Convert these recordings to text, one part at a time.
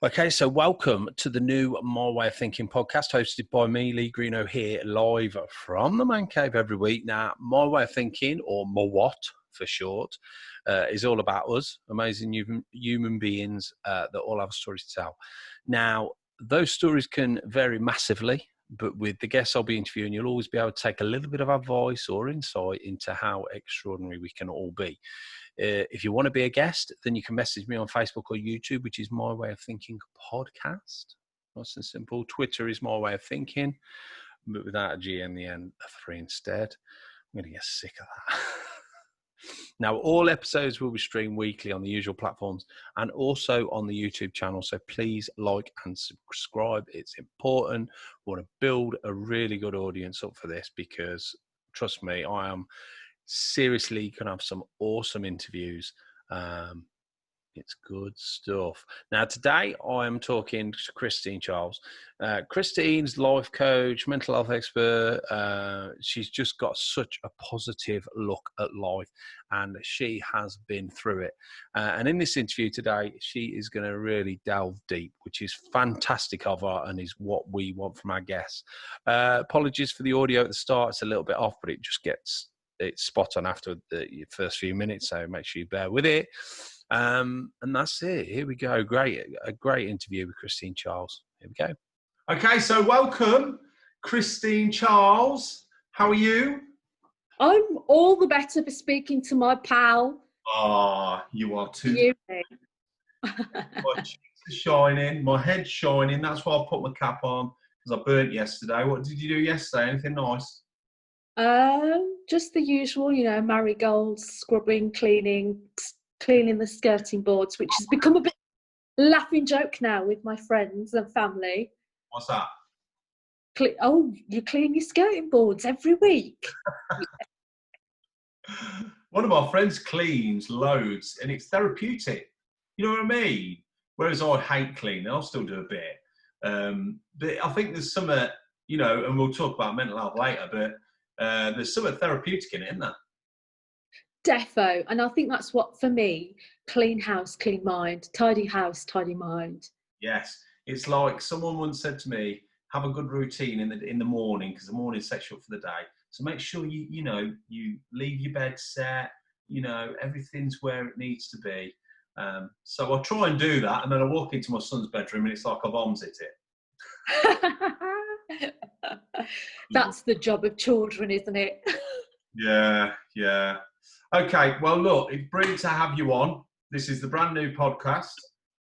Okay, so welcome to the new My Way of Thinking podcast, hosted by me, Lee Greeno, here live from the Man Cave every week. Now, My Way of Thinking, or MWAT for short, is all about us, amazing human beings that all have a story to tell. Now, those stories can vary massively, but with the guests I'll be interviewing, you'll always be able to take a little bit of advice or insight into how extraordinary we can all be. If you want to be a guest, then you can message me on Facebook or YouTube, which is My Way of Thinking Podcast. Nice and simple. Twitter is My Way of Thinking, but without a G in the end, a 3 instead. I'm going to get sick of that. Now, all episodes will be streamed weekly on the usual platforms and also on the YouTube channel. So please like and subscribe. It's important. We want to build a really good audience up for this because, trust me, I am seriously gonna have some awesome interviews. It's good stuff. Now today I am talking to Christine Charles. Christine's life coach, mental health expert. She's just got such a positive look at life, and she has been through it. And in this interview today, she is going to really delve deep, which is fantastic of her and is what we want from our guests. Apologies for the audio at the start; it's a little bit off, but it's spot on after the first few minutes, so make sure you bear with it. And that's it. Here we go. A great interview with Christine Charles. Here we go. Okay, so welcome, Christine Charles. How are you? I'm all the better for speaking to my pal. You are too. My cheeks are shining, my head's shining. That's why I put my cap on, because I burnt yesterday. What did you do yesterday? Anything nice? Just the usual, marigolds, scrubbing, cleaning the skirting boards, which has become a bit laughing joke now with my friends and family. What's that? You clean your skirting boards every week. One of my friends cleans loads, and it's therapeutic. You know what I mean? Whereas I hate cleaning, I'll still do a bit. But I think there's some, and we'll talk about mental health later, but there's something therapeutic in it, isn't there? Defo. And I think that's what, for me, clean house, clean mind, tidy house, tidy mind. Yes. It's like someone once said to me, have a good routine in the morning, because the morning sets you up for the day. So make sure you leave your bed set, everything's where it needs to be. So I try and do that, and then I walk into my son's bedroom and it's like I've omsit it. That's the job of children, isn't it? Yeah. Okay, well, look, it's brilliant to have you on. This is the brand new podcast,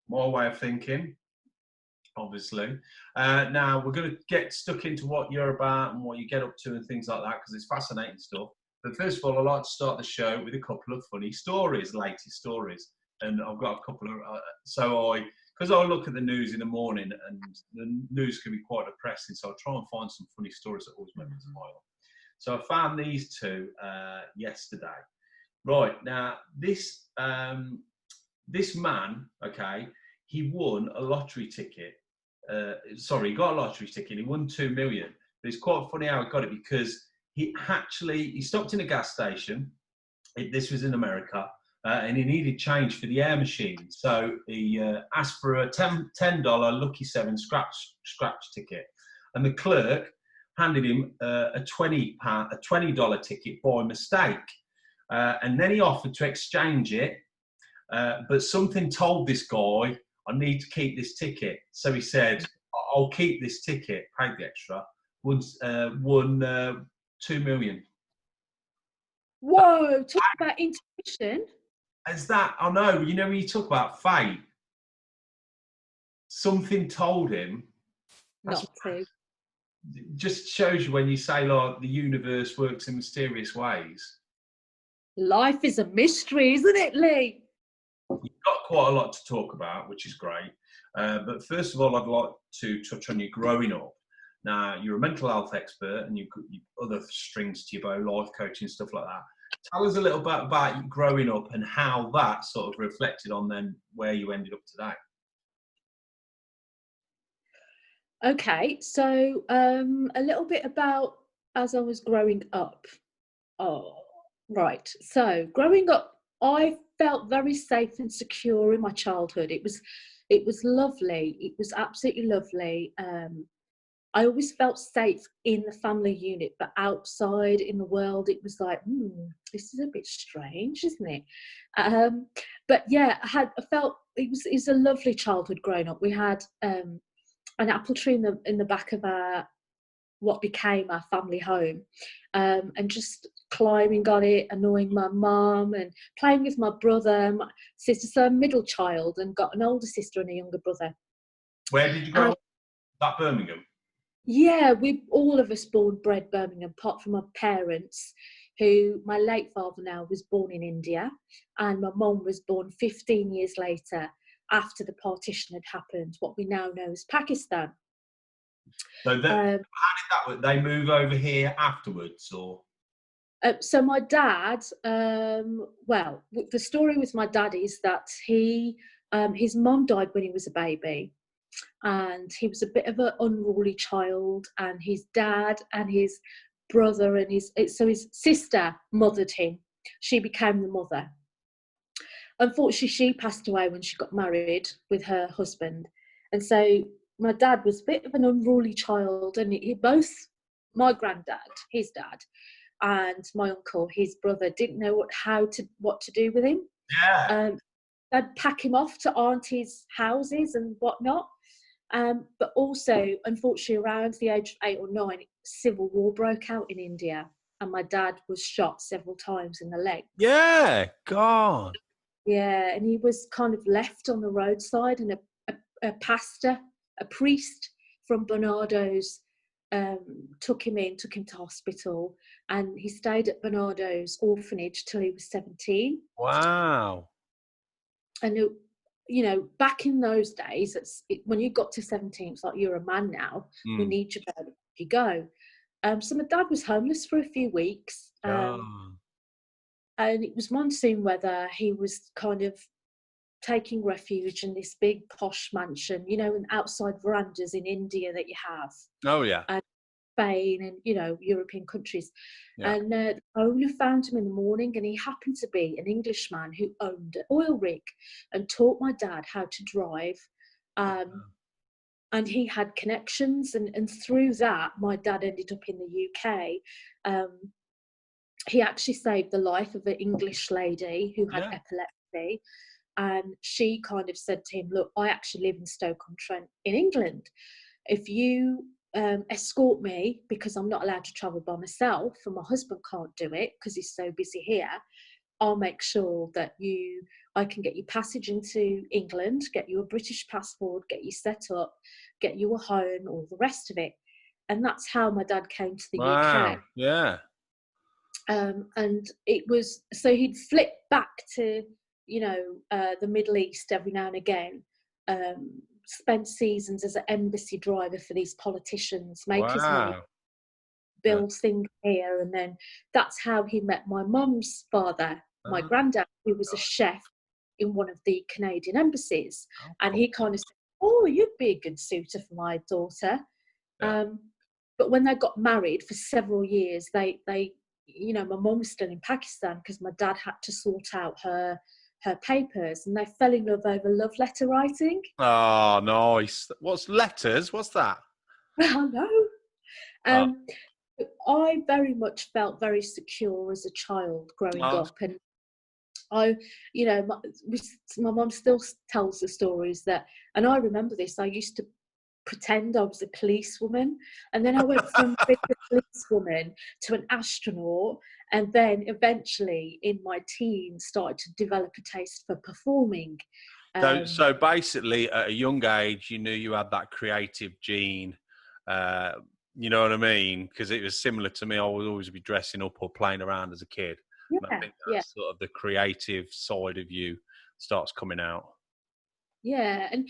My Way of Thinking, obviously. Now, we're going to get stuck into what you're about and what you get up to and things like that, because it's fascinating stuff. But first of all, I'd like to start the show with a couple of funny stories, latest stories. And I've got a couple of... because I look at the news in the morning, and the news can be quite depressing, so I try and find some funny stories that always make me smile. So I found these two yesterday. Right, now, this man, okay, he won a lottery ticket. He got a lottery ticket. He won 2 million. But it's quite funny how he got it, because he stopped in a gas station. This was in America. And he needed change for the air machine. So he asked for a $10 Lucky 7 scratch ticket. And the clerk handed him a $20 ticket by mistake. And then he offered to exchange it. But something told this guy, I need to keep this ticket. So he said, I'll keep this ticket, paid the extra, won 2 million. Whoa, talk about intuition. As that, I know, when you talk about fate, something told him. Not to. Just shows you when you say, like, the universe works in mysterious ways. Life is a mystery, isn't it, Lee? You've got quite a lot to talk about, which is great. But first of all, I'd like to touch on your growing up. Now, you're a mental health expert, and you've got other strings to your bow, life coaching, stuff like that. Tell us a little bit about you growing up and how that sort of reflected on then where you ended up today. Okay, so a little bit about as I was growing up. Oh, right. So growing up, I felt very safe and secure in my childhood. It was It was lovely. It was absolutely lovely. I always felt safe in the family unit, but outside in the world, it was like, this is a bit strange, isn't it? But yeah, I felt it was a lovely childhood growing up. We had an apple tree in the back of what became our family home, and just climbing on it, annoying my mum, and playing with my brother, my sister. So I'm a middle child and got an older sister and a younger brother. Where did you grow up? That Birmingham? Yeah, we all of us born bred Birmingham, apart from my parents, who my late father now was born in India, and my mum was born 15 years later after the partition had happened, what we now know as Pakistan. So how did that work? They move over here afterwards, or? So my dad, well, the story with my dad is that his mum died when he was a baby, and he was a bit of an unruly child, and his dad and his brother and his sister mothered him. She became the mother. Unfortunately, she passed away when she got married with her husband, and so my dad was a bit of an unruly child, and both my granddad, his dad, and my uncle, his brother, didn't know what to do with him. Yeah. They'd pack him off to aunties' houses and whatnot. But also, unfortunately, around the age of 8 or 9, civil war broke out in India, and my dad was shot several times in the leg. Yeah, God. Yeah, and he was kind of left on the roadside, and a pastor, a priest from Barnardo's, took him to hospital, and he stayed at Barnardo's orphanage till he was 17. Wow. And back in those days, when you got to 17, it's like, you're a man now. We need you better if you go. So my dad was homeless for a few weeks. And it was monsoon weather. He was kind of taking refuge in this big posh mansion, and outside verandas in India that you have. Oh, yeah. And Spain and, European countries. Yeah. And the owner found him in the morning, and he happened to be an Englishman who owned an oil rig and taught my dad how to drive. And he had connections, and through that, my dad ended up in the UK. He actually saved the life of an English lady who had epilepsy. And she kind of said to him, look, I actually live in Stoke-on-Trent in England. If you escort me, because I'm not allowed to travel by myself and my husband can't do it because he's so busy here, I'll make sure that I can get you passage into England, get you a British passport, get you set up, get you a home, all the rest of it. And that's how my dad came to the UK. Yeah. And it was, so he'd flip back to, the Middle East every now and again, spent seasons as an embassy driver for these politicians, make his money, build things here. And then that's how he met my mum's father, my granddad, who was a chef in one of the Canadian embassies. And he kind of said, oh, you'd be a good suitor for my daughter. But when they got married for several years, they my mum was still in Pakistan because my dad had to sort out her papers, and they fell in love over love letter writing. Oh, nice. What's letters? What's that? I know. I very much felt very secure as a child growing up, and my mum still tells the stories and I remember this. I used to pretend I was a policewoman, and then I went from being a policewoman to an astronaut, and then eventually in my teens started to develop a taste for performing. So basically at a young age you knew you had that creative gene, you know what I mean? Because it was similar to me. I would always be dressing up or playing around as a kid. And I think that's sort of the creative side of you starts coming out. Yeah, and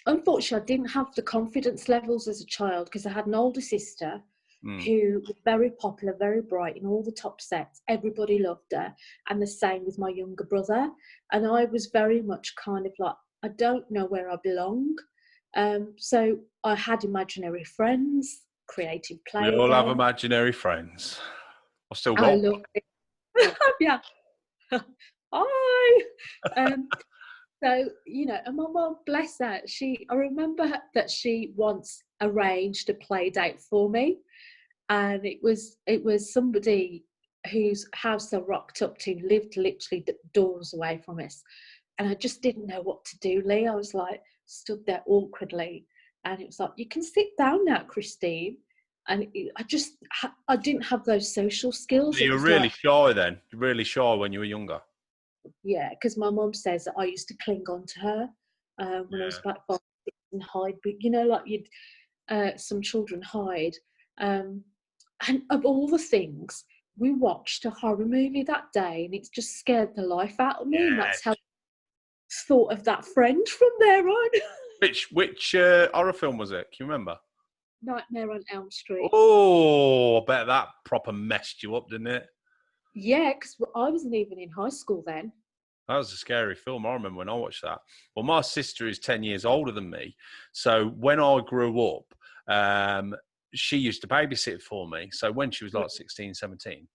unfortunately, I didn't have the confidence levels as a child because I had an older sister who was very popular, very bright in all the top sets. Everybody loved her, and the same with my younger brother. And I was very much kind of like, I don't know where I belong. So I had imaginary friends, creative play. We all have imaginary friends. I've still got. I love it. Yeah. Hi. So, and my mum, bless her, I remember that she once arranged a play date for me, and it was somebody whose house I rocked up to lived literally doors away from us, and I just didn't know what to do, Lee. I was like stood there awkwardly, and it was like, you can sit down now, Christine. And I didn't have those social skills. So It you were was really like, shy then? Really shy when you were younger? yeah, because my mum says that I used to cling on to her when I was Yeah. about 5, 6 and hide, but like some children hide. Um, and of all the things, we watched a horror movie that day, and it just scared the life out of me. And Yeah. that's how I thought of that friend from there on. Which horror film was it? Can you remember? Nightmare on Elm Street. Oh, I bet that proper messed you up, didn't it? Yeah, because I wasn't even in high school then. That was a scary film. I remember when I watched that. Well, my sister is 10 years older than me. So when I grew up, she used to babysit for me. So when she was like 16, 17,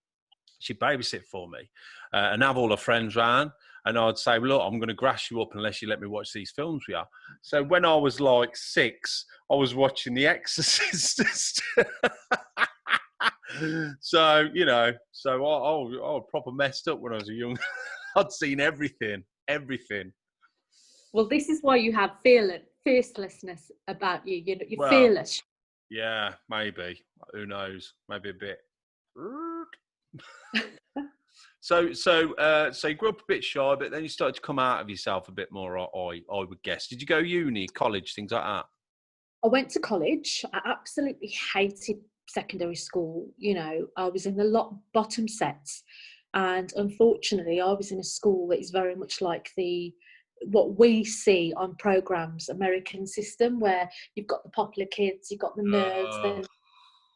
she'd babysit for me and have all her friends round. And I'd say, look, I'm going to grass you up unless you let me watch these films with you. So when I was like 6, I was watching The Exorcist. So, I was proper messed up when I was young. I'd seen everything. Well, this is why you have fearlessness about you. You're Well, fearless. yeah, maybe. Who knows? Maybe a bit. So you grew up a bit shy, but then you started to come out of yourself a bit more. I would guess. Did you go uni, college, things like that? I went to college. I absolutely hated secondary school. I was in the bottom sets, and unfortunately, I was in a school that is very much like what we see on programs, American system, where you've got the popular kids, you've got the nerds, Oh, the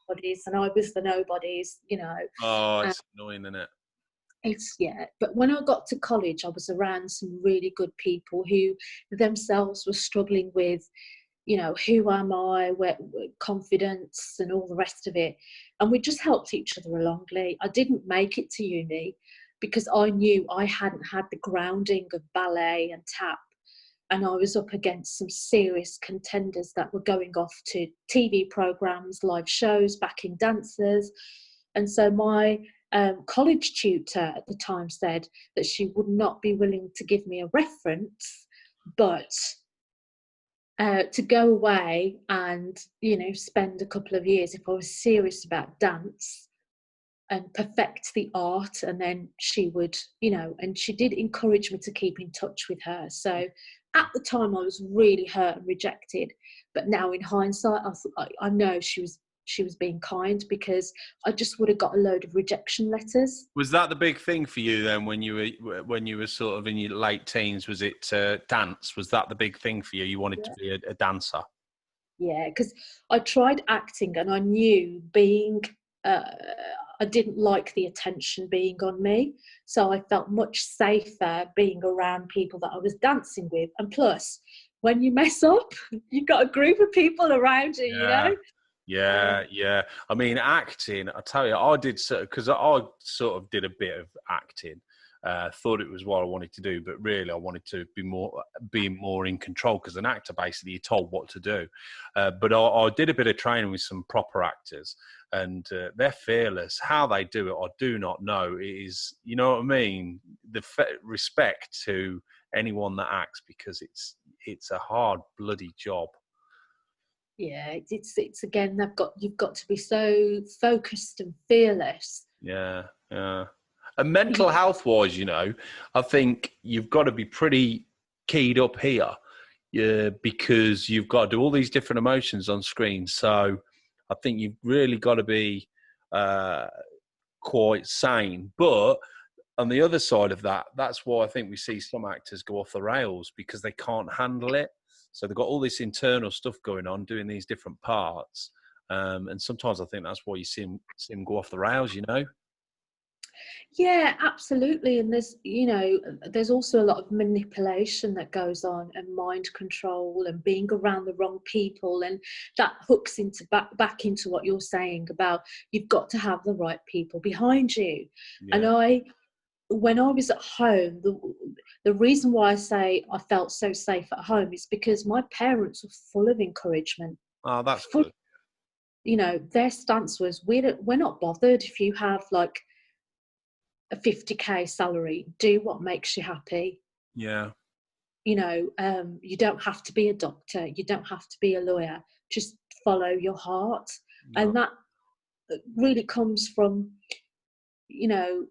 nobodies, and I was the nobodies. It's annoying, isn't it? But when I got to college, I was around some really good people who themselves were struggling with, who am I, where confidence and all the rest of it. And we just helped each other along. I didn't make it to uni because I knew I hadn't had the grounding of ballet and tap. And I was up against some serious contenders that were going off to TV programs, live shows, backing dancers. And so my college tutor at the time said that she would not be willing to give me a reference, but to go away and spend a couple of years if I was serious about dance and perfect the art, and then she would and she did encourage me to keep in touch with her. So at the time I was really hurt and rejected, but now in hindsight I know she was being kind, because I just would have got a load of rejection letters. Was that the big thing for you then when you were sort of in your late teens? Was it dance? Was that the big thing for you? You wanted to be a dancer? Yeah, because I tried acting and I knew I didn't like the attention being on me. So I felt much safer being around people that I was dancing with. And plus, when you mess up, you've got a group of people around you, Yeah. I mean, acting, I tell you, I did, because I sort of did a bit of acting. Thought it was what I wanted to do, but really I wanted to be more in control, because an actor, basically, you're told what to do. But I did a bit of training with some proper actors, and they're fearless. How they do it, I do not know. It is, you know what I mean? The respect to anyone that acts, because it's a hard, bloody job. Yeah, it's again, you've got to be so focused and fearless. Yeah. And mental health wise, I think you've got to be pretty keyed up here, because you've got to do all these different emotions on screen. So I think you've really got to be quite sane. But on the other side of that, that's why I think we see some actors go off the rails, because they can't handle it. So they've got all this internal stuff going on, doing these different parts. And sometimes I think that's why you see them go off the rails, Yeah, absolutely. And there's also a lot of manipulation that goes on, and mind control, and being around the wrong people, and that hooks into back into what you're saying about you've got to have the right people behind you. Yeah. And when I was at home, the reason why I say I felt so safe at home is because my parents were full of encouragement. Oh, that's Full, good. you know, their stance was, we're not bothered if you have like a 50k salary. Do what makes you happy. Yeah. You know, you don't have to be a doctor. You don't have to be a lawyer. Just follow your heart. No. And that really comes from, you know,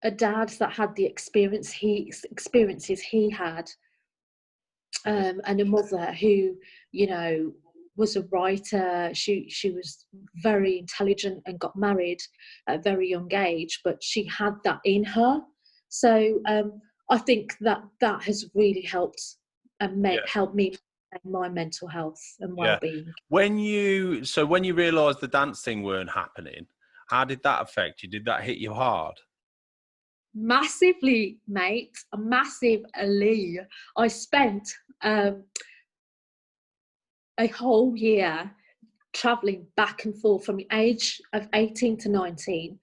a dad that had the experiences he had, and a mother who, you know, was a writer. She was very intelligent and got married at a very young age, but she had that in her. So I think that has really helped and helped me maintain my mental health and well-being. When you realised the dance thing weren't happening, how did that affect you? Did that hit you hard? Massively, mate. Massively. I spent a whole year travelling back and forth from the age of 18 to 19,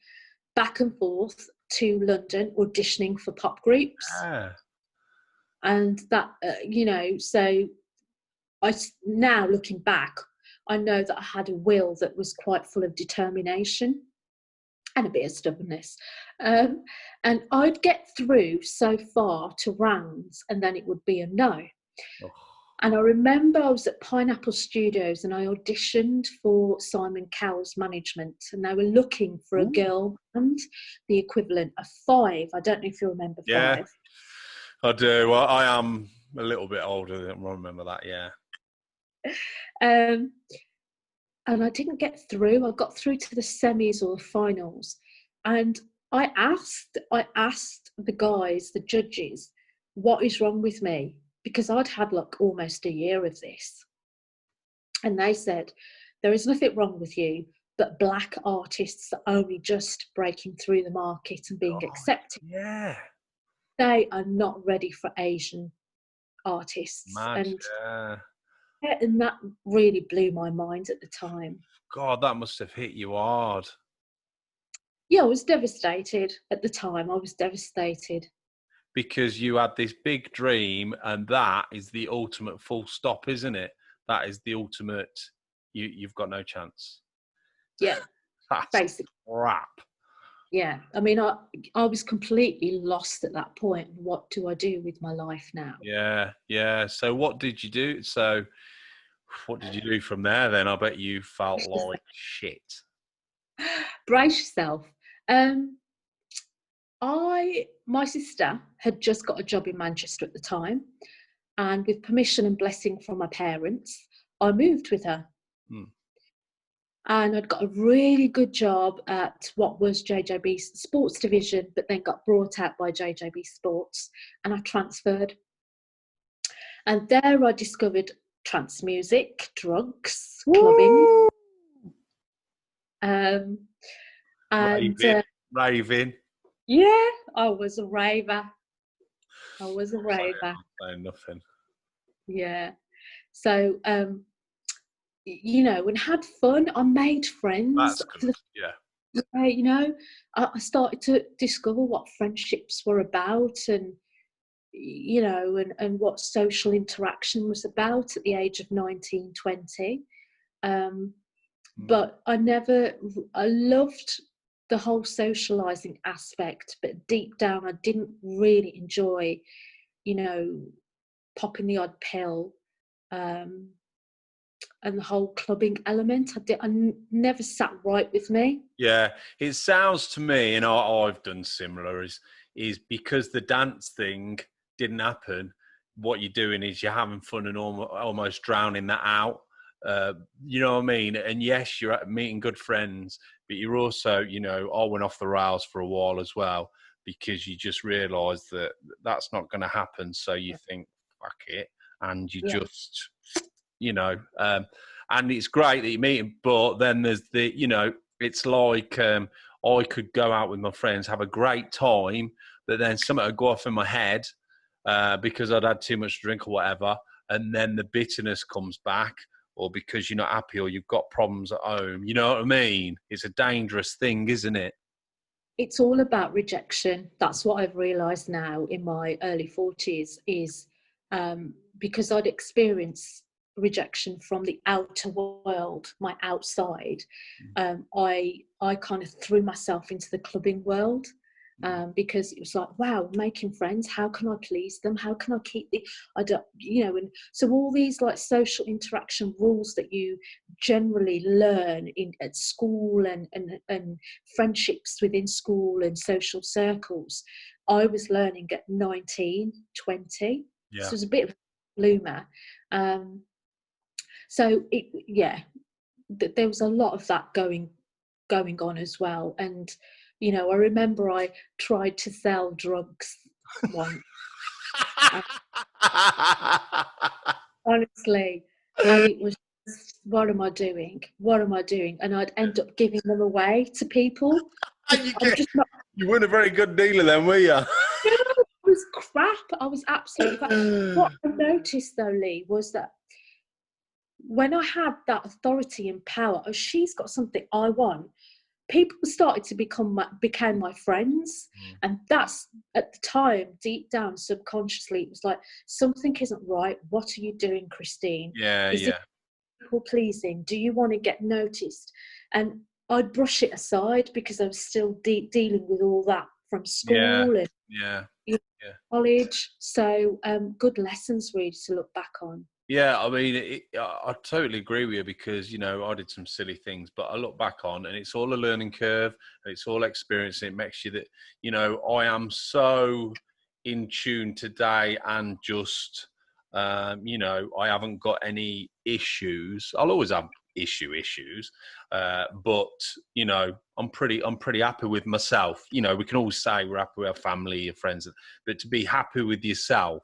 back and forth to London, auditioning for pop groups. And that, you know, so now looking back, I know that I had a will that was quite full of determination and a bit of stubbornness. And I'd get through so far to rounds and then it would be a no. Oh. And I remember I was at Pineapple Studios and I auditioned for Simon Cowell's management, and they were looking for a girl band, the equivalent of Five. I don't know if you remember Five. I do. Well, I am a little bit older than I remember that, yeah. And I didn't get through. I got through to the semis or the finals. And I asked the guys, the judges, what is wrong with me? Because I'd had like almost a year of this. And they said, there is nothing wrong with you, but black artists are only just breaking through the market and being accepted. Yeah. They are not ready for Asian artists. Mad, And that really blew my mind at the time. God, that must have hit you hard. Yeah, I was devastated at the time. I was devastated. Because you had this big dream, and that is the ultimate full stop, isn't it? That is the ultimate, you've got no chance. Yeah, that's basically. Crap. Yeah, I mean, I was completely lost at that point. What do I do with my life now? Yeah. So what did you do? So what did you do from there then? I bet you felt like shit. Brace yourself. My sister had just got a job in Manchester at the time, and with permission and blessing from my parents, I moved with her. And I'd got a really good job at what was JJB's sports division, but then got brought out by JJB Sports, and I transferred. And there I discovered trance music, drugs, clubbing. And raving. Yeah, I was a raver. Saying nothing. Yeah. So, you know, and had fun. I made friends. That's good. Yeah. You know, I started to discover what friendships were about, and you know, and what social interaction was about at the age of 19, 20. But I loved the whole socializing aspect, but deep down I didn't really enjoy, you know, popping the odd pill, and the whole clubbing element. I never sat right with me. Yeah, it sounds to me, and I've done similar, is because the dance thing didn't happen, what you're doing is you're having fun and almost drowning that out. You know what I mean? And yes, you're meeting good friends, but you're also, you know, I went off the rails for a while as well, because you just realise that that's not going to happen. So you think, fuck it. And you just, you know, and it's great that you meet him, but then there's the, you know, it's like I could go out with my friends, have a great time, but then something would go off in my head because I'd had too much to drink or whatever. And then the bitterness comes back, or because you're not happy or you've got problems at home. You know what I mean? It's a dangerous thing, isn't it? it's all about rejection. That's what I've realised now in my early 40s is because I'd experienced rejection from the outer world, my outside. I kind of threw myself into the clubbing world. Because it was like, wow, making friends, how can I please them, how can I keep the, I don't, and so all these like social interaction rules that you generally learn at school and friendships within school and social circles, I was learning at 19, 20. So it was a bit of a bloomer. So there was a lot of that going on as well. And I remember I tried to sell drugs once. Honestly. And it was just, what am I doing? What am I doing? And I'd end up giving them away to people. You weren't a very good dealer then, were you? No, it was crap. I was absolutely crap. What I noticed though, Lee, was that when I had that authority and power, she's got something I want, people started to became my friends. And that's, at the time, deep down subconsciously, it was like, something isn't right. What are you doing, Christine? Is it people pleasing? Do you want to get noticed? And I'd brush it aside because I was still dealing with all that from school and college. So good lessons really to look back on. Yeah, I mean, I totally agree with you because, I did some silly things, but I look back on and it's all a learning curve and it's all experience. It makes you that, I am so in tune today and just, I haven't got any issues. I'll always have issues, but, I'm pretty happy with myself. We can always say we're happy with our family, your friends, but to be happy with yourself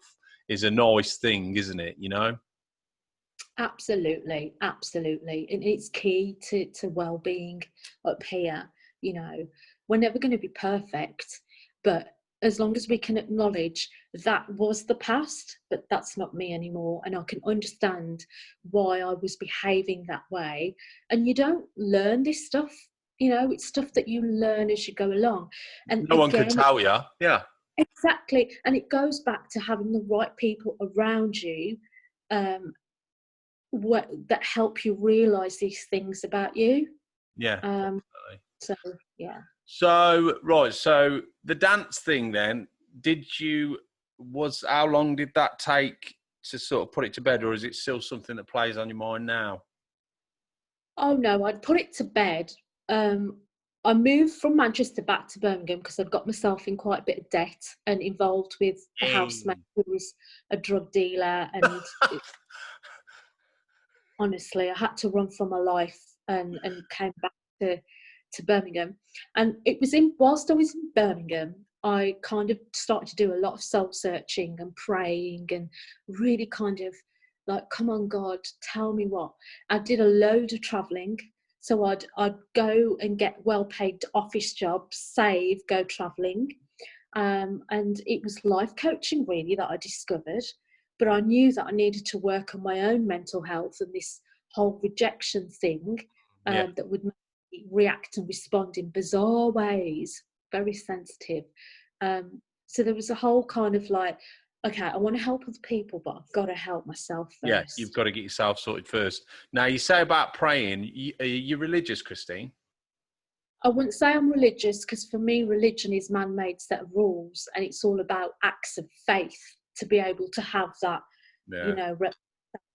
is a nice thing, isn't it? Absolutely. And it's key to well-being up here. We're never going to be perfect, but as long as we can acknowledge that was the past, but that's not me anymore, and I can understand why I was behaving that way. And you don't learn this stuff, it's stuff that you learn as you go along. And no one can tell you. Yeah, exactly. And it goes back to having the right people around you that help you realize these things about you. So the dance thing then, how long did that take to sort of put it to bed, or is it still something that plays on your mind now? Oh no, I'd put it to bed. I moved from Manchester back to Birmingham because I'd got myself in quite a bit of debt and involved with a housemate who was a drug dealer, and honestly, I had to run for my life and came back to Birmingham. And it was whilst I was in Birmingham, I kind of started to do a lot of soul searching and praying and really kind of like, come on, God, tell me what. I did a load of travelling. So I'd go and get well-paid office jobs, save, go travelling. And it was life coaching really that I discovered. But I knew that I needed to work on my own mental health and this whole rejection thing that would make me react and respond in bizarre ways, very sensitive. So there was a whole kind of like, okay, I want to help other people, but I've got to help myself first. Yeah, you've got to get yourself sorted first. Now, you say about praying, are you religious, Christine? I wouldn't say I'm religious because for me, religion is man-made set of rules, and it's all about acts of faith to be able to have that,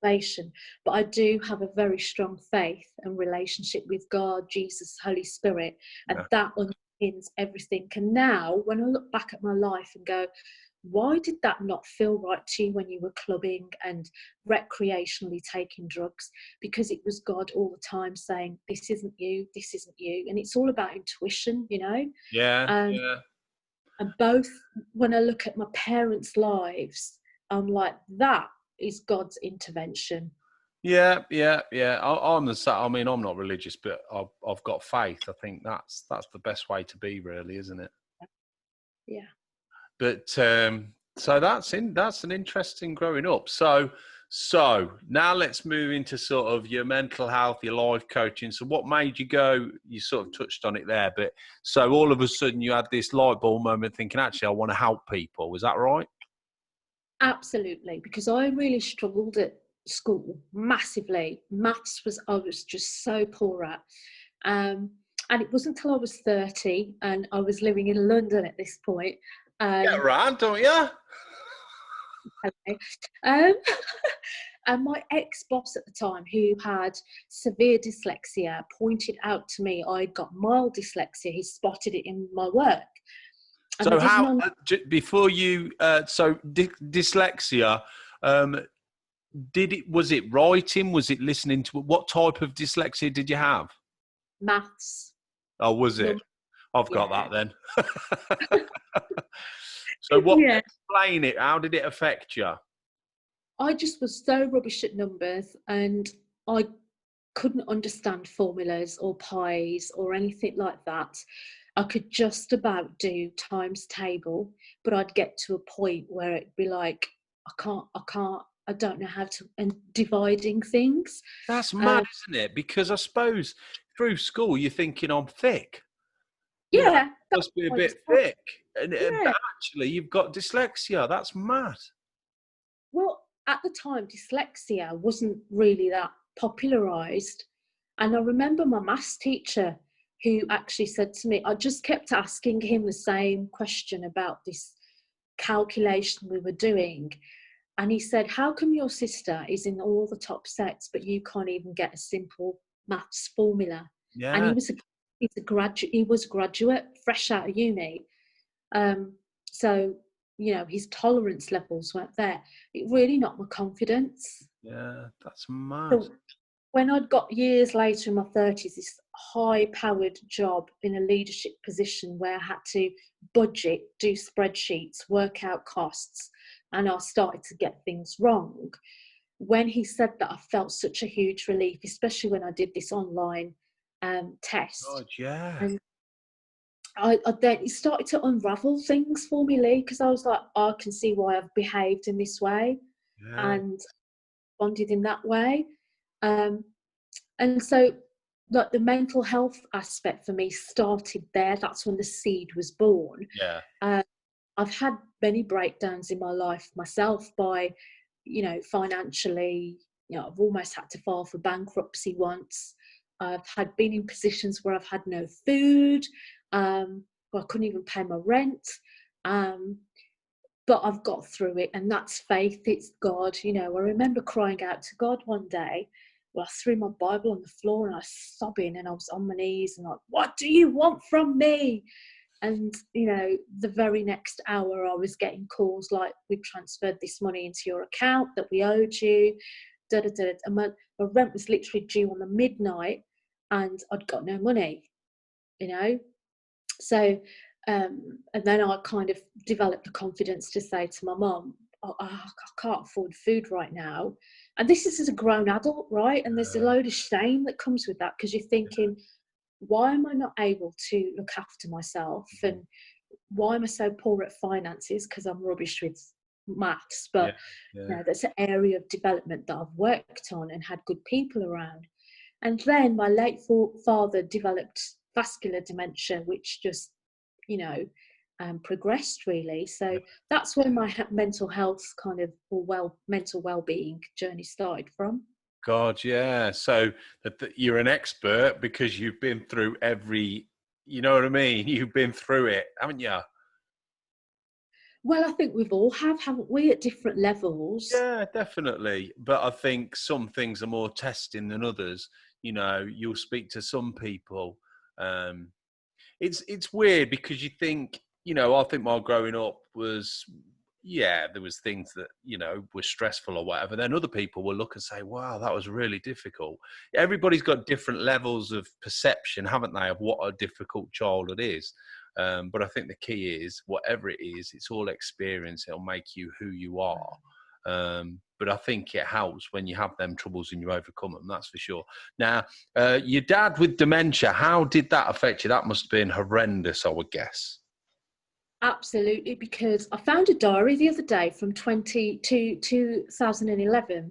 revelation. But I do have a very strong faith and relationship with God, Jesus, Holy Spirit, and that underpins everything. And now, when I look back at my life and go, why did that not feel right to you when you were clubbing and recreationally taking drugs? Because it was God all the time saying, this isn't you, this isn't you. And it's all about intuition, And both, when I look at my parents' lives, I'm like, that is God's intervention. Yeah. I'm the same. I mean, I'm not religious, but I've got faith. I think that's the best way to be, really, isn't it? Yeah. But so that's an interesting growing up. So So now let's move into sort of your mental health, your life coaching. So what made you go, you sort of touched on it there, but so all of a sudden you had this light bulb moment thinking, actually, I want to help people. Was that right? Absolutely, because I really struggled at school massively. Maths I was just so poor at. And it wasn't until I was 30 and I was living in London at this point. Get around, don't you? Okay. And my ex-boss at the time, who had severe dyslexia, pointed out to me I'd got mild dyslexia. He spotted it in my work. And so how, before you, dyslexia, was it writing? Was it listening to, what type of dyslexia did you have? Maths. Oh, was it? I've got that then. So explain it. How did it affect you? I just was so rubbish at numbers and I couldn't understand formulas or pies or anything like that. I could just about do times table, but I'd get to a point where it'd be like, I don't know how to, and dividing things. That's mad, isn't it? Because I suppose through school you're thinking I'm thick. Yeah. Must be a bit thick. And actually you've got dyslexia. That's mad. Well, at the time, dyslexia wasn't really that popularised. And I remember my maths teacher who actually said to me, I just kept asking him the same question about this calculation we were doing. And he said, how come your sister is in all the top sets, but you can't even get a simple maths formula? Yeah. And he was a graduate, fresh out of uni. So, you know, his tolerance levels weren't there. It really knocked my confidence. Yeah, that's mad. So when I'd got years later in my 30s, this high-powered job in a leadership position where I had to budget, do spreadsheets, work out costs, and I started to get things wrong. When he said that, I felt such a huge relief, especially when I did this online test. God, yeah. And I then it started to unravel things for me, Lee, because I was like, I can see why I've behaved in this way and responded in that way. And so like the mental health aspect for me started there. That's when the seed was born. Yeah. I've had many breakdowns in my life myself by, you know, financially, you know, I've almost had to file for bankruptcy once. I've been in positions where I've had no food, where I couldn't even pay my rent. But I've got through it, and that's faith. It's God. You know, I remember crying out to God one day. Well, I threw my Bible on the floor and I was sobbing and I was on my knees and like, what do you want from me? And, you know, the very next hour I was getting calls like, we've transferred this money into your account that we owed you. And my rent was literally due on the midnight and I'd got no money, you know. So, and then I kind of developed the confidence to say to my mum, I can't afford food right now. And this is as a grown adult, right? And there's a load of shame that comes with that because you're thinking, why am I not able to look after myself? And why am I so poor at finances? Because I'm rubbish with maths. But you know, that's an area of development that I've worked on and had good people around. And then my late father developed vascular dementia, which just, you know, progressed really. So that's where my mental health kind of, mental well-being journey started from. God, yeah. So you're an expert because you've been through every, you know what I mean? You've been through it, haven't you? Well, I think we've all haven't we, at different levels? Yeah, definitely. But I think some things are more testing than others. You know, you'll speak to some people. It's weird because you think, you know, I think my growing up was, yeah, there was things that, you know, were stressful or whatever. Then other people will look and say, wow, that was really difficult. Everybody's got different levels of perception, haven't they, of what a difficult childhood is. But I think the key is, whatever it is, it's all experience. It'll make you who you are. But I think it helps when you have them troubles and you overcome them, that's for sure. Now, your dad with dementia, how did that affect you? That must have been horrendous, I would guess. Absolutely, because I found a diary the other day from 2011,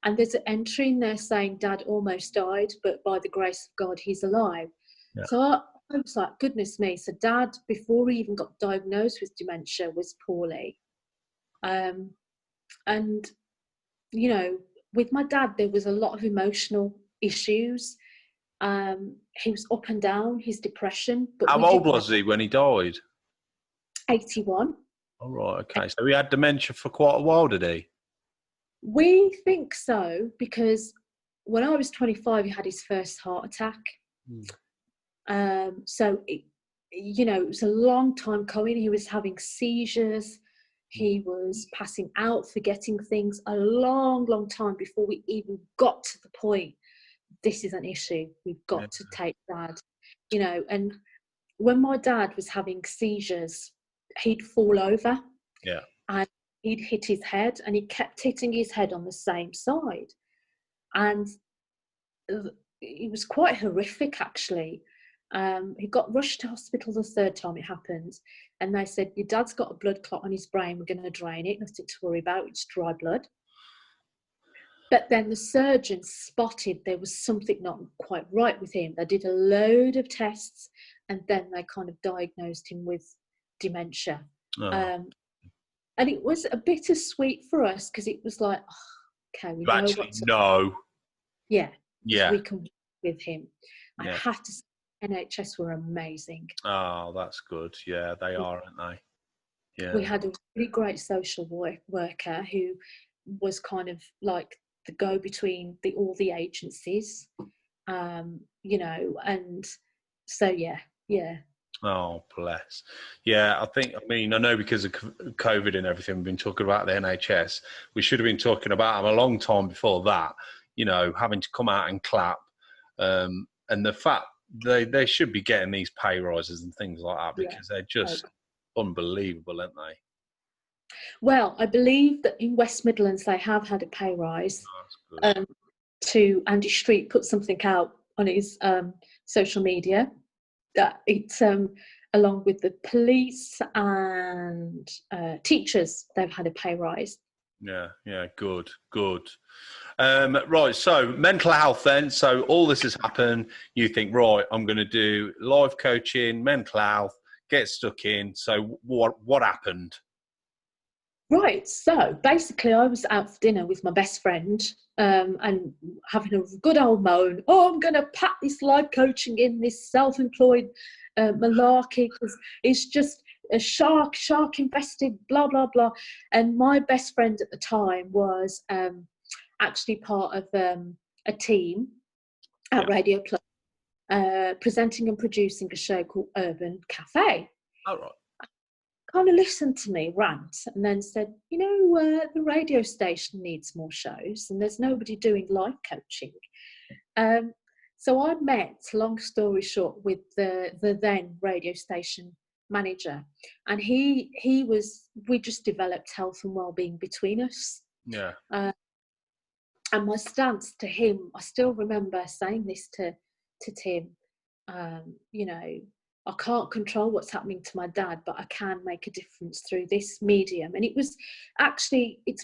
and there's an entry in there saying Dad almost died, but by the grace of God, he's alive. Yeah. So I was like, goodness me. So Dad, before he even got diagnosed with dementia, was poorly. And, you know, with my dad, there was a lot of emotional issues. He was up and down, his depression. But How old was he when he died? 81. All right, okay. So he had dementia for quite a while, did he? We think so, because when I was 25, he had his first heart attack. So, it was a long time coming. He was having seizures. He was passing out, forgetting things, a long, long time before we even got to the point, this is an issue. We've got to take Dad, and when my dad was having seizures, he'd fall over. Yeah. And he'd hit his head, and he kept hitting his head on the same side. And it was quite horrific, actually. He got rushed to hospital the third time it happened, and they said, your dad's got a blood clot on his brain, we're going to drain it, nothing to worry about, it's dry blood. But then the surgeon spotted there was something not quite right with him. They did a load of tests, and then they kind of diagnosed him with dementia. And it was a bittersweet for us, because it was like, okay, we know what's know. Yeah. Yeah. We can work with him. I have to say, NHS were amazing. Oh, that's good. Yeah, they are, aren't they? Yeah. We had a really great social worker who was kind of like the go-between all the agencies, and so yeah. Oh, bless. Yeah, I know because of COVID and everything, we've been talking about the NHS. We should have been talking about them a long time before that, having to come out and clap. And the fact they should be getting these pay rises and things like that, because they're just unbelievable, aren't they? Well, I believe that in West Midlands they have had a pay rise. Oh, that's good. To Andy Street put something out on his social media that it's along with the police and teachers, they've had a pay rise. Yeah, good. Right, so mental health then. So all this has happened. You think, right, I'm going to do life coaching, mental health, get stuck in. So what happened? Right, so basically I was out for dinner with my best friend and having a good old moan. Oh, I'm going to pack this life coaching in, this self-employed malarkey, because it's just a shark invested, blah, blah, blah. And my best friend at the time was actually part of a team at Radio Plus, presenting and producing a show called Urban Cafe. All right. Kind of listened to me rant and then said, the radio station needs more shows and there's nobody doing life coaching. So I met, long story short, with the then radio station manager, and we just developed health and well-being between us. Yeah. And my stance to him, I still remember saying this to Tim, I can't control what's happening to my dad, but I can make a difference through this medium. And it's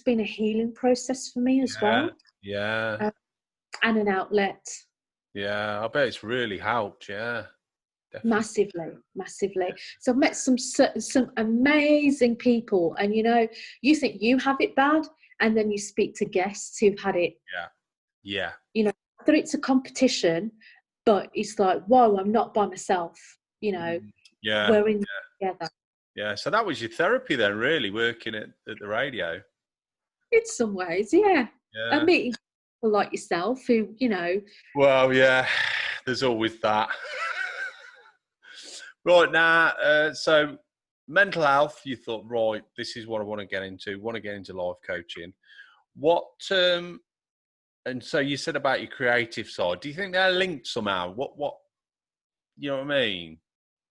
been a healing process for me as well. Yeah. And an outlet. Yeah, I bet it's really helped. Yeah. Definitely. Massively. So I've met some amazing people, and you think you have it bad, and then you speak to guests who've had it. Yeah. Whether it's a competition, but it's like, whoa, I'm not by myself. We're in together. Yeah, so that was your therapy then, really, working at the radio. In some ways, yeah. And meeting people like yourself who, Well, yeah, there's always that. Right, now, so mental health, you thought, right, this is what I want to get into life coaching. What, and so you said about your creative side, do you think they're linked somehow? What, you know what I mean?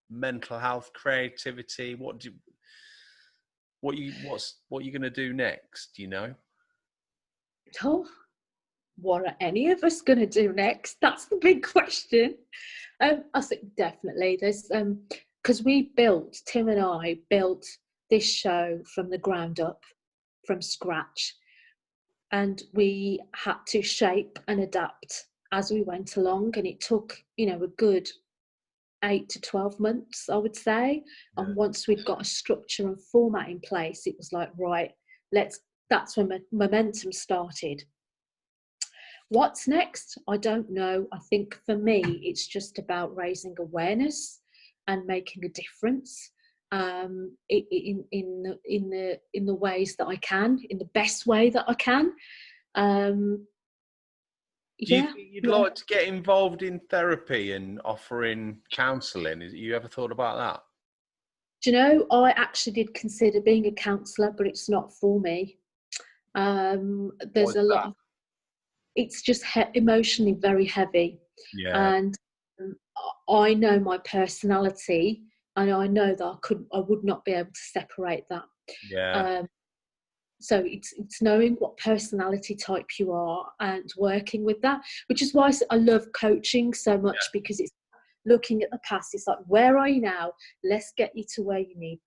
Mental health, creativity, what are you going to do next, Oh, what are any of us going to do next? That's the big question. I think definitely there's because Tim and I built this show from the ground up, from scratch. And we had to shape and adapt as we went along. And it took, a good 8 to 12 months, I would say. Yeah. And once we'd got a structure and format in place, it was like, right, that's when momentum started. What's next? I don't know. I think for me, it's just about raising awareness and making a difference in the ways that I can, in the best way that I can. Do you think you'd like to get involved in therapy and offering counselling? You ever thought about that? Do you know, I actually did consider being a counsellor, but it's not for me. There's a lot of, it's just emotionally very heavy. Yeah. And I know my personality, and I know that I would not be able to separate that. Yeah. So it's knowing what personality type you are and working with that, which is why I love coaching so much, because it's looking at the past. It's like, where are you now? Let's get you to where you need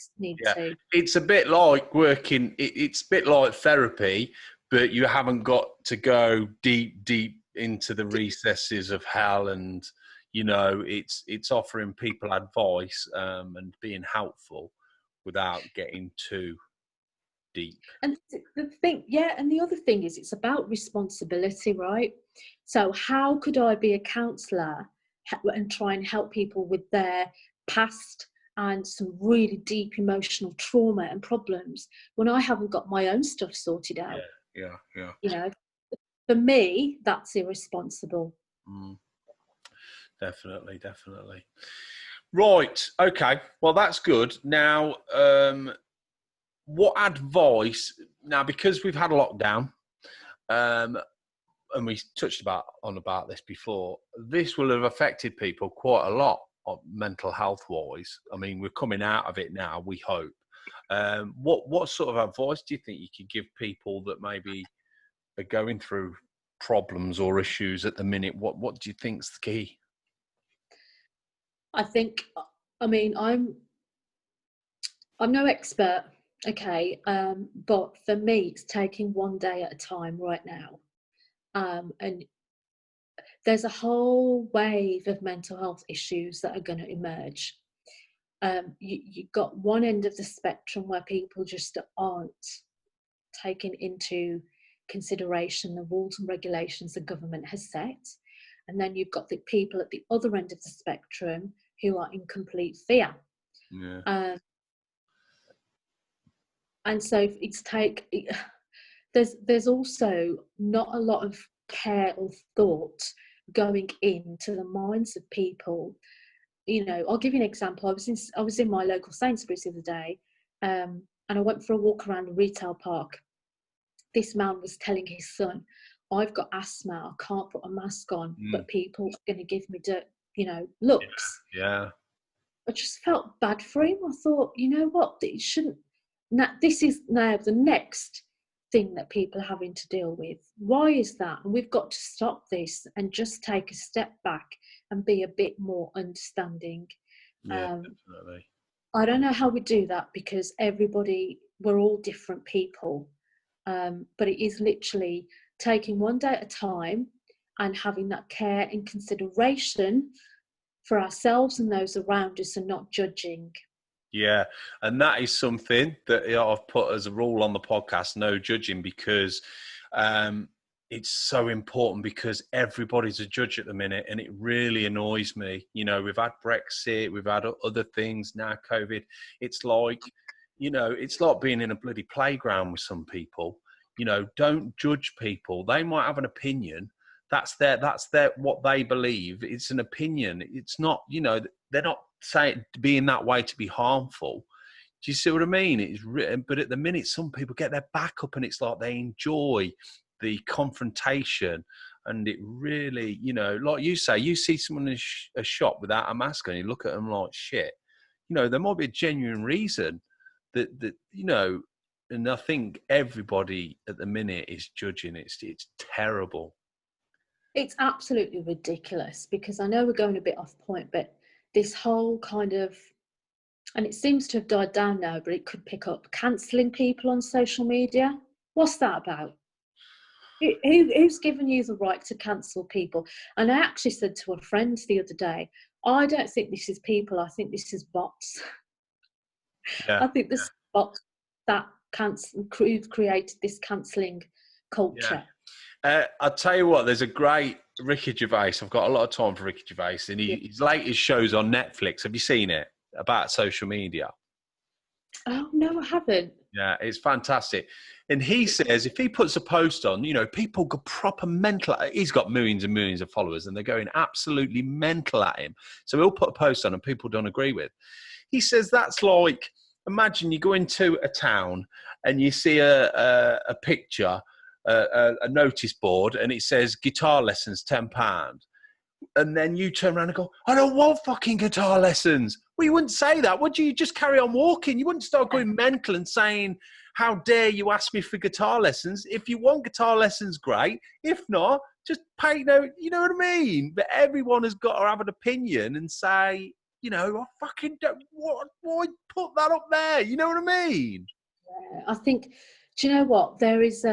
to. It's a bit like working. It's a bit like therapy, but you haven't got to go deep into the recesses of hell, and it's offering people advice and being helpful without getting too deep. And the other thing is, it's about responsibility, right? So how could I be a counsellor and try and help people with their past and some really deep emotional trauma and problems when I haven't got my own stuff sorted out? Yeah. For me, that's irresponsible. Definitely. Right. Okay. Well, that's good. Now, what advice, now, because we've had a lockdown, and we touched about this before, this will have affected people quite a lot, mental health wise. I mean, we're coming out of it now, we hope. What sort of advice do you think you could give people that maybe are going through problems or issues at the minute? What do you think's the key? I mean, I'm no expert, okay, but for me, it's taking one day at a time right now. And there's a whole wave of mental health issues that are going to emerge. You've got one end of the spectrum where people just aren't taking into consideration the rules and regulations the government has set. And then you've got the people at the other end of the spectrum who are in complete fear. Yeah. And so there's also not a lot of care or thought going into the minds of people. I'll give you an example. I was in my local Sainsbury's the other day, and I went for a walk around a retail park. This man was telling his son, I've got asthma, I can't put a mask on, but people are going to give me looks. Yeah. I just felt bad for him. I thought, you know what, it shouldn't. This is now the next thing that people are having to deal with. Why is that? And we've got to stop this and just take a step back and be a bit more understanding. Yeah, definitely. I don't know how we do that, because we're all different people. But it is literally taking one day at a time and having that care and consideration for ourselves and those around us, and not judging. Yeah, and that is something that I've put as a rule on the podcast, no judging, because it's so important, because everybody's a judge at the minute, and it really annoys me. We've had Brexit, we've had other things, now COVID. It's like, it's like being in a bloody playground with some people. Don't judge people. They might have an opinion. That's their what they believe. It's an opinion. It's not, they're not saying being that way to be harmful. Do you see what I mean? It's written, but at the minute, some people get their back up, and it's like they enjoy the confrontation, and it really, like you say, you see someone in a shop without a mask on, you look at them like shit. There might be a genuine reason that and I think everybody at the minute is judging. It's terrible. It's absolutely ridiculous, because I know we're going a bit off point, but this whole kind of and it seems to have died down now, but it could pick up, cancelling people on social media. What's that about? Who's given you the right to cancel people? And I actually said to a friend the other day, I don't think this is people, I think this is bots. Yeah. I think this bots that created this cancelling culture. Yeah. I'll tell you what, there's a great Ricky Gervais. I've got a lot of time for Ricky Gervais, and his latest show's on Netflix. Have you seen it? About social media. Oh, no, I haven't. Yeah, it's fantastic. And he says if he puts a post on, you know, people go proper mental. He's got millions and millions of followers, and they're going absolutely mental at him. So he'll put a post on and people don't agree with. He says that's like, imagine you go into a town and you see a picture, a notice board, and it says guitar lessons, £10. And then you turn around and go, I don't want fucking guitar lessons. Well, you wouldn't say that, would you? You just carry on walking. You wouldn't start going mental and saying, how dare you ask me for guitar lessons? If you want guitar lessons, great. If not, just pay no, you know what I mean? But everyone has got to have an opinion and say, you know, I fucking don't, why put that up there? You know what I mean? Yeah, I think, do you know what? There's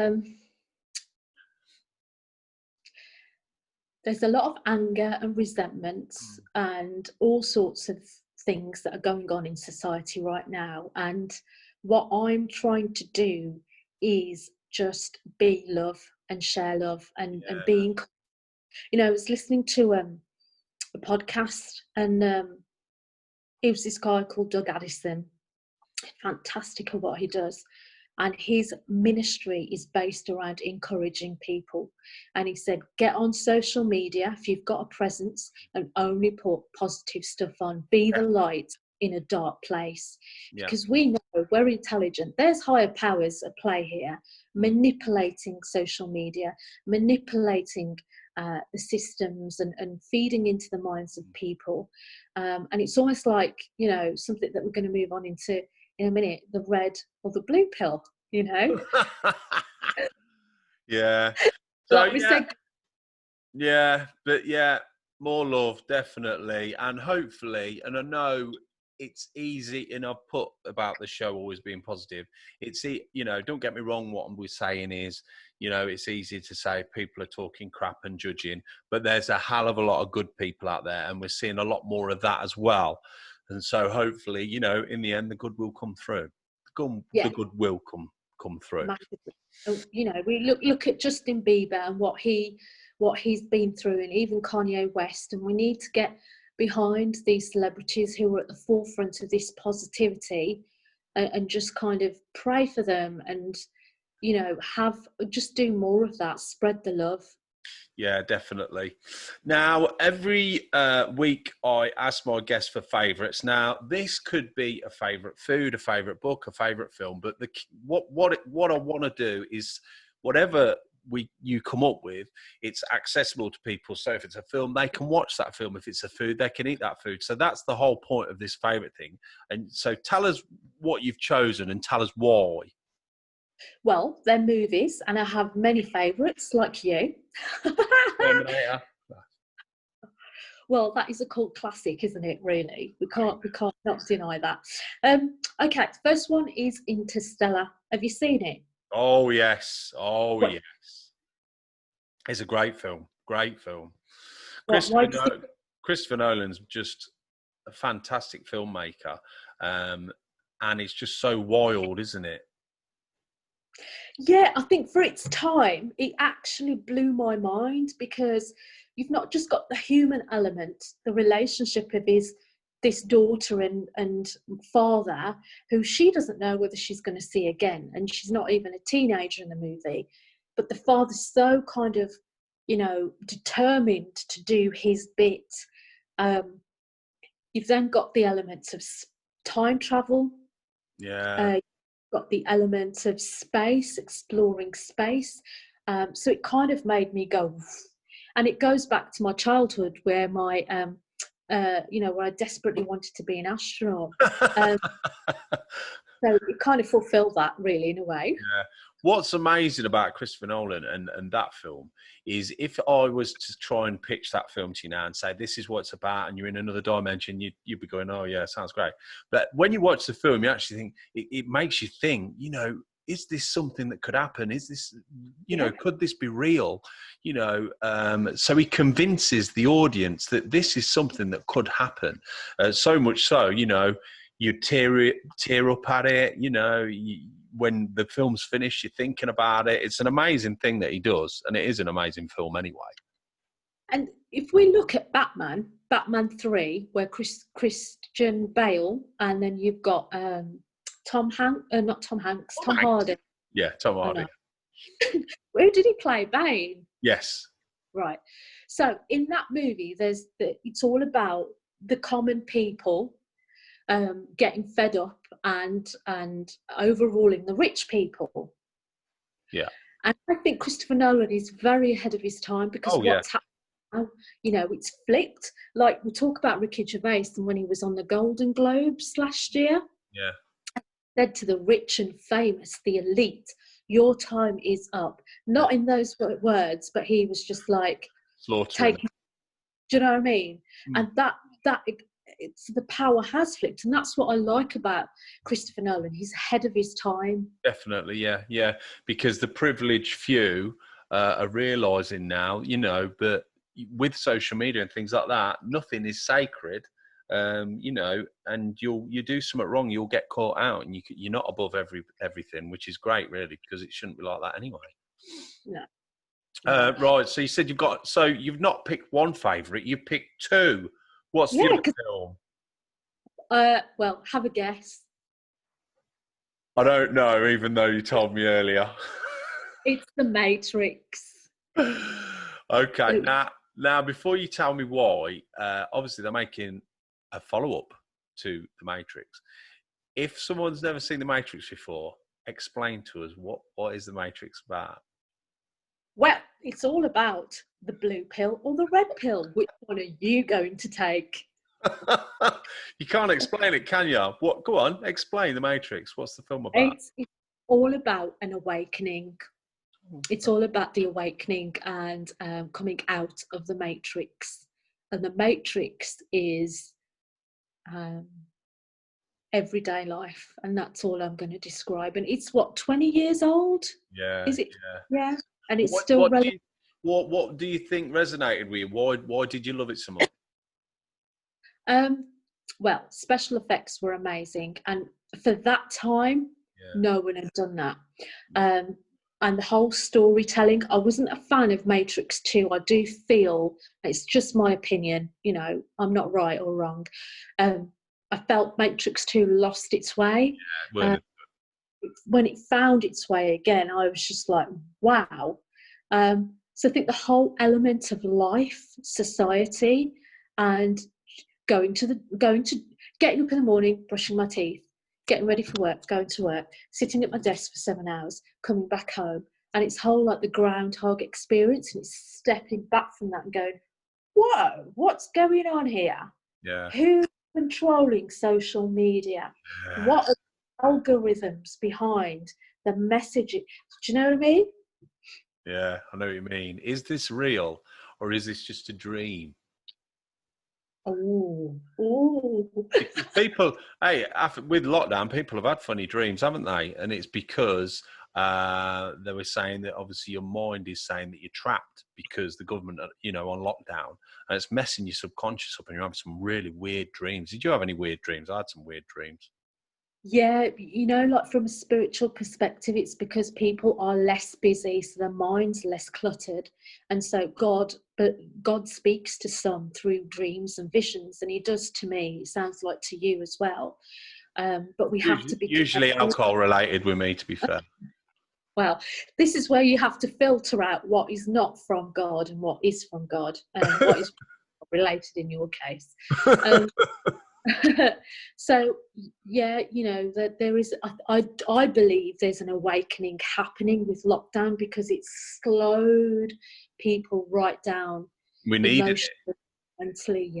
a lot of anger and resentments and all sorts of things that are going on in society right now. And what I'm trying to do is just be love and share love and being, you know, I was listening to a podcast, and it was this guy called Doug Addison, fantastic at what he does. And his ministry is based around encouraging people. And he said, get on social media if you've got a presence and only put positive stuff on. Be the light in a dark place. Because we know we're intelligent. There's higher powers at play here, manipulating social media, manipulating the systems and feeding into the minds of people. And it's almost like, you know, something that we're going to move on into in a minute, the red or the blue pill, you know? Yeah. So like we said, but more love, definitely. And hopefully, and I know it's easy, and I've put about the show always being positive. It's, you know, don't get me wrong, what we're saying is, you know, it's easy to say people are talking crap and judging, but there's a hell of a lot of good people out there, and we're seeing a lot more of that as well. And so hopefully, you know, in the end, the good will come through. The good will come through. Massively. You know, we look at Justin Bieber and what he's been through, and even Kanye West, and we need to get behind these celebrities who are at the forefront of this positivity, and just kind of pray for them, and, you know, just do more of that, spread the love. Yeah, definitely. Now, every week I ask my guests for favourites. Now, this could be a favourite food, a favourite book, a favourite film, but what I want to do is whatever you come up with, it's accessible to people. So if it's a film, they can watch that film. If it's a food, they can eat that food. So that's the whole point of this favourite thing. And so tell us what you've chosen and tell us why. Well, they're movies, and I have many favourites, like you. Terminator. Well, that is a cult classic, isn't it? Really, we can't not deny that. Okay, first one is Interstellar. Have you seen it? Oh yes, yes. It's a great film. Great film. Christopher Nolan's just a fantastic filmmaker, and it's just so wild, isn't it? Yeah, I think for its time, it actually blew my mind, because you've not just got the human element, the relationship of this daughter and father, who she doesn't know whether she's going to see again, and she's not even a teenager in the movie, but the father's so kind of, you know, determined to do his bit. You've then got the elements of time travel. Yeah. Got the elements of space, exploring space. So it kind of made me go, and it goes back to my childhood, where my, you know, where I desperately wanted to be an astronaut. So it kind of fulfilled that, really, in a way. Yeah. What's amazing about Christopher Nolan and that film is, if I was to try and pitch that film to you now and say, this is what it's about, and you're in another dimension, you'd be going, oh, yeah, sounds great. But when you watch the film, you actually think, it makes you think, you know, is this something that could happen? Is this, you know, could this be real? You know, so he convinces the audience that this is something that could happen. So much so, you know, you tear up at it, you know, when the film's finished, you're thinking about it. It's an amazing thing that he does, and it is an amazing film anyway. And if we look at Batman 3, where Christian Bale, and then you've got Tom Hardy. Yeah, Tom Hardy. Where did he play? Bane? Yes. Right. So in that movie, it's all about the common people getting fed up and overruling the rich people. Yeah. And I think Christopher Nolan is very ahead of his time, because what's happening now, you know, it's flipped. Like, we talk about Ricky Gervais and when he was on the Golden Globes last year. Yeah. Said to the rich and famous, the elite, your time is up. Not in those words, but he was just like taking. Do you know what I mean? And that it's the power has flipped, and that's what I like about Christopher Nolan. He's ahead of his time. Definitely, yeah, because the privileged few are realising now, you know, but with social media and things like that, nothing is sacred, you know, and you do something wrong, you'll get caught out, and you're not above everything, which is great, really, because it shouldn't be like that anyway. No. Right, so you said you've not picked one favourite, you picked two. What's the other film? Well, have a guess. I don't know, even though you told me earlier. It's The Matrix. Okay, now before you tell me why, obviously they're making a follow-up to The Matrix. If someone's never seen The Matrix before, explain to us what is The Matrix about? Well, it's all about the blue pill or the red pill. Which one are you going to take? You can't explain it, can you? What? Go on, explain The Matrix. What's the film about? It's all about an awakening. It's all about the awakening and coming out of the Matrix. And the Matrix is everyday life, and that's all I'm going to describe. And it's 20 years old? Yeah. Is it? Yeah. And it's what do you think resonated with you? Why did you love it so much? Well, special effects were amazing, and for that time, no one had done that. And the whole storytelling, I wasn't a fan of Matrix 2. I do feel, it's just my opinion, you know, I'm not right or wrong. I felt Matrix 2 lost its way. Yeah, when it found its way again, I was just like, wow. So I think the whole element of life, society, and getting up in the morning, brushing my teeth, getting ready for work, going to work, sitting at my desk for 7 hours, coming back home, and it's whole like the groundhog experience, and it's stepping back from that and going, whoa, what's going on here? Yeah. Who's controlling social media? Yeah. What are the algorithms behind the message? Do you know what I mean? Yeah, I know what you mean. Is this real, or is this just a dream? Oh. People, with lockdown, people have had funny dreams, haven't they? And it's because they were saying that obviously your mind is saying that you're trapped because the government are, you know, on lockdown, and it's messing your subconscious up, and you're having some really weird dreams. Did you have any weird dreams? I had some weird dreams. Yeah, you know, like from a spiritual perspective, it's because people are less busy, so their mind's less cluttered, and so God speaks to some through dreams and visions, and He does to me. It sounds like to you as well. But we have to be usually alcohol related with me, to be fair. Well, this is where you have to filter out what is not from God and what is from God, and what is related in your case. So yeah, you know, that there is, I believe there's an awakening happening with lockdown, because it's slowed people right down. We needed it mentally.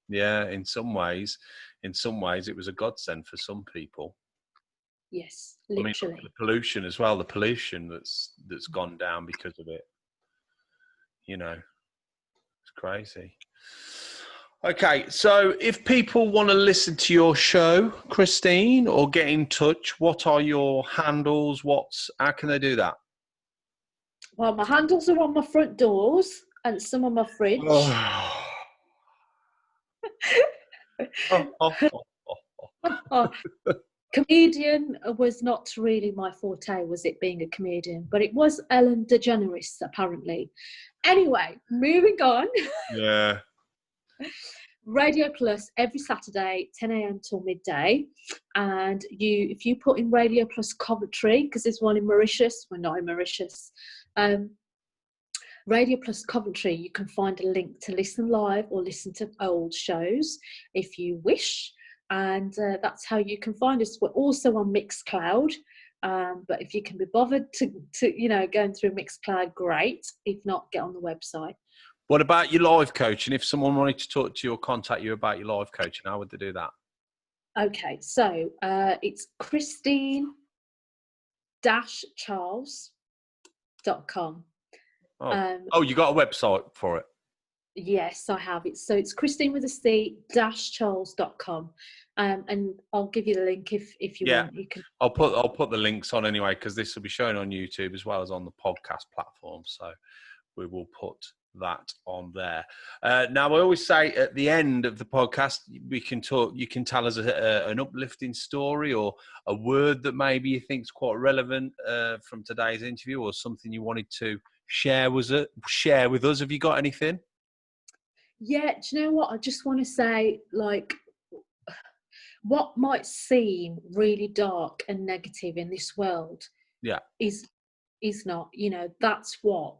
Yeah, in some ways it was a godsend for some people. Yes, I mean, literally. the pollution as well. The pollution that's gone down because of it. You know, it's crazy. Okay, so if people want to listen to your show, Christine, or get in touch, what are your handles? How can they do that? Well, my handles are on my front doors and some on my fridge. Comedian was not really my forte, was it, being a comedian? But it was Ellen DeGeneres, apparently. Anyway, moving on. Yeah. Radio Plus every Saturday, 10 a.m. till midday. And if you put in Radio Plus Coventry, because there's one in Mauritius, we're not in Mauritius, Radio Plus Coventry, you can find a link to listen live or listen to old shows if you wish. And that's how you can find us. We're also on Mixcloud. But if you can be bothered to going through Mixcloud, great. If not, get on the website. What about your live coaching? If someone wanted to talk to you or contact you about your live coaching, how would they do that? Okay, so it's Christine-Charles.com. You got a website for it? Yes, I have. It's Christine with a C-Charles.com. And I'll give you the link if you want. You can. I'll put the links on anyway, because this will be shown on YouTube as well as on the podcast platform. So we will put that on there. Now, I always say at the end of the podcast, we can talk. You can tell us an uplifting story or a word that maybe you think is quite relevant from today's interview, or something you wanted to share with us. Have you got anything? Yeah, do you know what? I just want to say, like, what might seem really dark and negative in this world, is not. That's what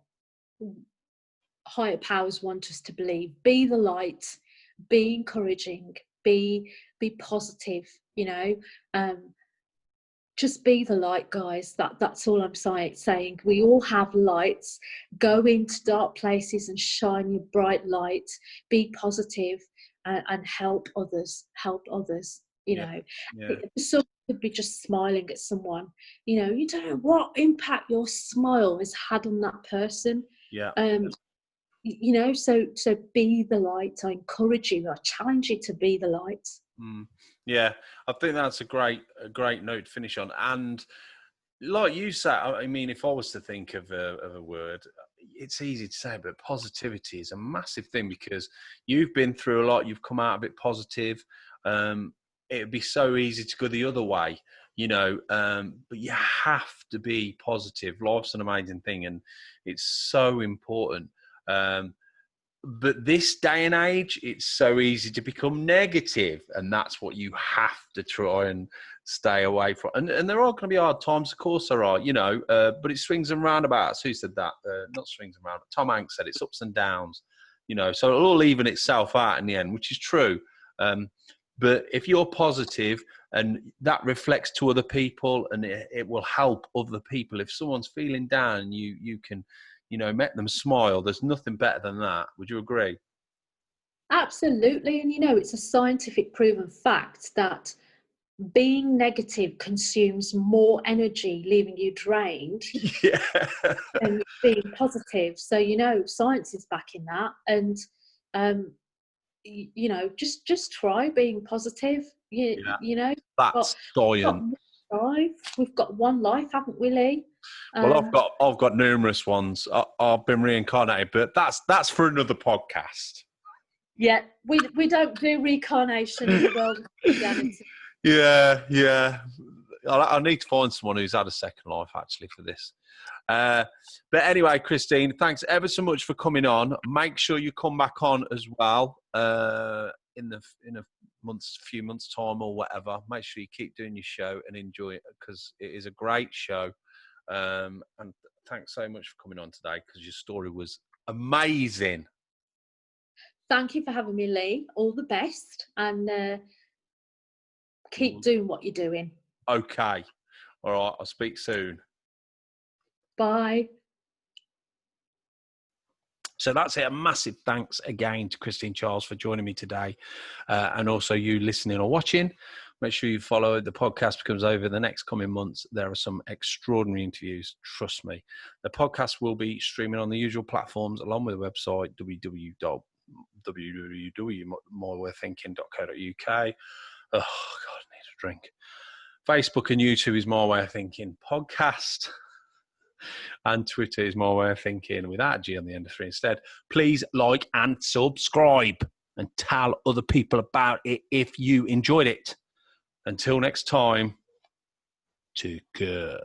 higher powers want us to believe. Be the light, be encouraging, be positive. Just be the light, guys. That's all I'm saying. We all have lights. Go into dark places and shine your bright light. Be positive and help others. Someone could be just smiling at someone. You don't know what impact your smile has had on that person. So be the light. I encourage you. I challenge you to be the light. Yeah, I think that's a great note to finish on. And like you said, I mean, if I was to think of a word, it's easy to say, but positivity is a massive thing, because you've been through a lot. You've come out a bit positive. It'd be so easy to go the other way, but you have to be positive. Life's an amazing thing, and it's so important. But this day and age, it's so easy to become negative, and that's what you have to try and stay away from. And there are going to be hard times, of course there are, but it swings and roundabouts. Who said that? Not swings and roundabouts. Tom Hanks said it's ups and downs, so it'll all even itself out in the end, which is true. But if you're positive and that reflects to other people, and it will help other people. If someone's feeling down, you can make them smile. There's nothing better than that. Would you agree? Absolutely. And it's a scientific proven fact that being negative consumes more energy, leaving you drained, than being positive. So science is backing that. And just try being positive. That's science. We've got one life, haven't we, Lee? Well, I've got numerous ones. I've been reincarnated, but that's for another podcast. Yeah, we don't do reincarnation in the world of Christianity. Yeah. I need to find someone who's had a second life actually for this. But anyway, Christine, thanks ever so much for coming on. Make sure you come back on as well in a few months time or whatever. Make sure you keep doing your show and enjoy it, because it is a great show. And thanks so much for coming on today, because your story was amazing. Thank you for having me, Lee. All the best, and keep doing what you're doing. Okay. All right. I'll speak soon. Bye. So that's it. A massive thanks again to Christine Charles for joining me today, and also you listening or watching. Make sure you follow the podcast because over the next coming months, there are some extraordinary interviews. Trust me. The podcast will be streaming on the usual platforms along with the website, www.mywayofthinking.co.uk. Oh, God, I need a drink. Facebook and YouTube is My Way of Thinking podcast. And Twitter is My Way of Thinking without a G on the end of 3 instead. Please like and subscribe and tell other people about it if you enjoyed it. Until next time, take care.